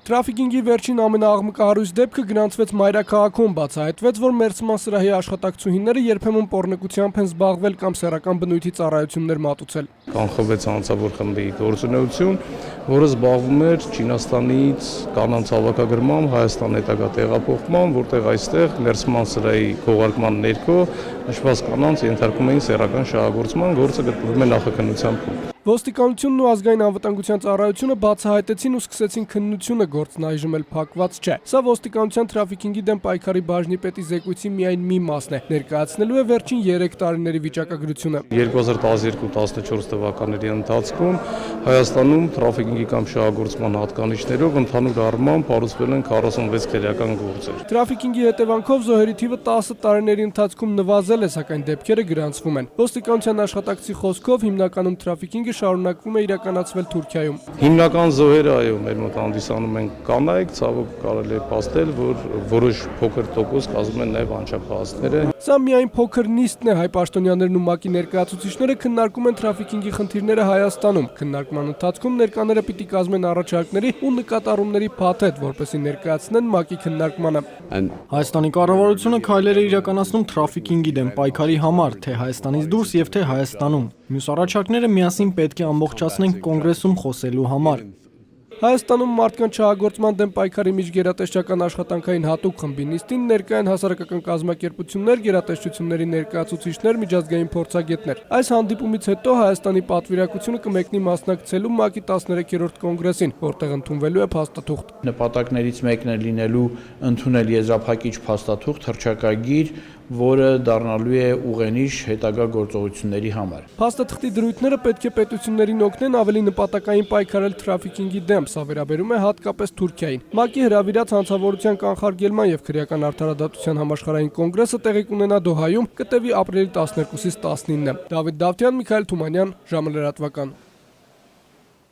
Թրաֆիքինգի վերջին ամենաաղմկահարույց դեպքը գրանցվեց մայրաքաղաքում, բացահայտվեց, որ Մերսման սրահի աշխատակցուհիները երբեմն պոռնկությամբ են զբաղվել կամ սեռական բնույթի ծառայություններ մատուցել։ Կանխվեց հանցավոր խմբի գործունեություն, որը զբաղվում էր Չինաստանից կանանց հավաքագրմամբ, Հայաստան հետագա տեղափոխմամբ, որտեղ այստեղ Մերսման սրահի քողարկման ներքո նշված կանանց ենթարկում էին սեռական շահագործման, գործը գտնվում է նախաքննության փուլում։ Ոստիկանությունն ու ազգային անվտանգության ծառայությունը բացահայտեցին ու սկսեցին քննությունը, գործն այժմ էլ փակված չէ։ Սա ոստիկանության թրաֆիքինգի դեմ պայքարի բաժնի պետի զեկույցի միայն մի մասն է, ներկայացնելու է վերջին 3 տարիների վիճակագրությունը։ 2012-14 թվականների ընթացքում Հայաստանում թրաֆիքինգի կամ շահագործման հատկանիշներով ընդհանուր առմամբ հարուցվել են 46 քրեական գործեր։ Թրաֆիքինգի հետևանքով զոհերի թիվը 10 տարիների ընթացքում նվազել է, սակայն դեպքերը գրանցվում են։ Ոստիկանության աշխատակցի խոսքով հիմնականում թրաֆիքինգը շարունակվում է իրականացվել Թուրքիայում։ Հիմնական զոհերը այո, մեր մոտ հանդիսանում են կանայք, ցավոք կարելի է փաստել, որ որոշ փոքր տոկոս կազմում են նաև անչափահասները։ Սա միայն փոքր նիստն է, հայ պաշտոնյաներն ու ՄԱԿ-ի ներկայացուցիչները քննարկում են թրաֆիքինգի խնդիրները Հայաստանում։ Քննարկման ընթացքում ներկաները պիտի կազմեն առաջարկների ու նկատառումների փաթեթ, որպեսզի ներկայացնեն ՄԱԿ-ի քննարկմանը։ Հայաստանի կառավարությունը քայլեր է իրականացնում թրաֆիքինգի դեմ պայքարի համար, թե Հայաստանից դուրս եւ թե Հայաստանում։ Մյուս առաջարկները միասին պետք է ամբողջացնենք կոնգրեսում խոսելու համար։ Հայաստանում մարդկանց շահագործման դեմ պայքարի միջգերատեսչական աշխատանքային հատուկ խմբի նիստին ներկա են հասարակական կազմակերպություններ, գերատեսչությունների ներկայացուցիչներ, միջազգային փորձագետներ։ Այս հանդիպումից հետո Հայաստանի պատվիրակությունը կմեկնի մասնակցելու ՄԱԿ-ի 13-րդ կոնգրեսին, որտեղ ընդունվելու է փաստաթուղթ։ Նպատակներից մեկն է լինելու ընդունել եզրափակիչ փաստաթուղթ, հռչակագիր, որը դառնալու է ուղենիշ հետագա գործողությունների համար։ Փաստաթղթի դրույթները պետք է պետություններին օգնեն ավելի նպատակային պայքարել թրաֆիքինգի դեմ, սա վերաբերում է հատկապես Թուրքիային։ ՄԱԿ-ի հրավիրած հանցավորության կանխարգելման եւ քրեական արդարադատության համաշխարհային կոնգրեսը տեղի կունենա Դոհայում, կտևի ապրիլի 12-ից 19-ը։ Դավիթ Դավթյան, Միքայել Թումանյան, ժամը լրատվական։